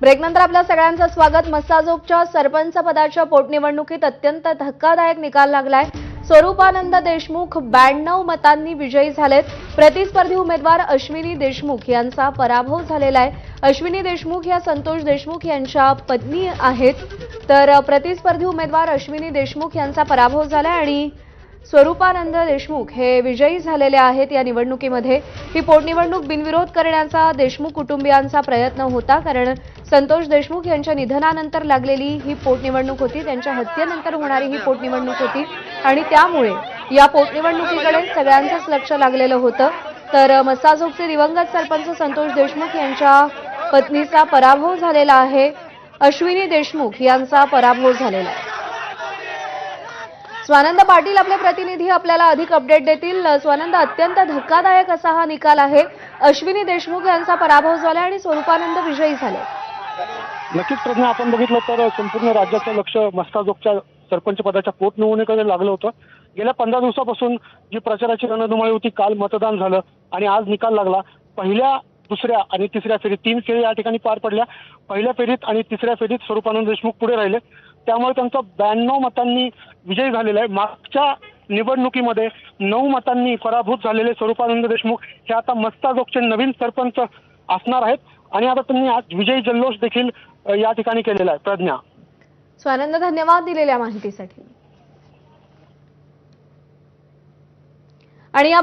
ब्रेकनंतर आपल्या सगळ्यांचं स्वागत। मस्साजोगच्या सरपंच पदाच्या पोटनिवडणुकीत अत्यंत धक्कादायक निकाल लागलाय। स्वरूपानंद देशमुख 92 मतांनी विजयी झालेत। प्रतिस्पर्धी उमेदवार अश्विनी देशमुख यांचा पराभव झालेला आहे। अश्विनी देशमुख या संतोष देशमुख यांच्या पत्नी आहेत, तर प्रतिस्पर्धी उमेदवार अश्विनी देशमुख यांचा पराभव झाला आणि स्वरूपानंद देशमुख हे विजयी झालेले आहेत। या निवडणुकीमध्ये ही पोटनिवडणूक बिनविरोध करण्याचा देशमुख कुटुंबियांचा प्रयत्न होता, कारण संतोष देशमुख यांच्या निधनानंतर लागलेली ही पोटनिवडणूक होती, त्यांच्या हत्येनंतर होणारी ही पोटनिवडणूक होती आणि त्यामुळे या पोटनिवडणुकीकडे सगळ्यांचंच लक्ष लागलेलं होतं। तर मस्साजोगचे दिवंगत सरपंच संतोष देशमुख यांच्या पत्नीचा पराभव झालेला आहे। अश्विनी देशमुख यांचा पराभव झालेला आहे। स्वानंद पाटील आपले प्रतिनिधी आपल्याला अधिक अपडेट देतील। स्वानंद, अत्यंत धक्कादायक असा हा निकाल आहे। अश्विनी देशमुख यांचा पराभव झाला आणि स्वरूपानंद विजयी झाले। नक्कीच प्रज्ञा, आपण बघितलं तर संपूर्ण राज्याचं लक्ष मस्साजोगच्या सरपंच पदाच्या पोटनिवडणुकीकडे लागलं होतं। गेल्या 15 दिवसापासून जी प्रचाराची रणधुमाळी होती, काल मतदान झालं आणि आज निकाल लागला। पहिल्या, दुसऱ्या आणि तिसऱ्या फेरीत 3 फेरी या ठिकाणी पार पडल्या। पहिल्या फेरीत आणि तिसऱ्या फेरीत स्वरूपानंद देशमुख पुढे राहिले, त्यामुळे त्यांचा 92 मतांनी विजय झालेला आहे। मागच्या निवडणुकीमध्ये 9 मतांनी पराभूत झालेले स्वरूपानंद देशमुख हे आता मस्साजोगचे नवीन सरपंच असणार आहेत आणि आता त्यांनी आज विजयी जल्लोष देखील या ठिकाणी केलेला आहे। प्रज्ञा, स्वानंद, धन्यवाद दिलेल्या माहितीसाठी। आणि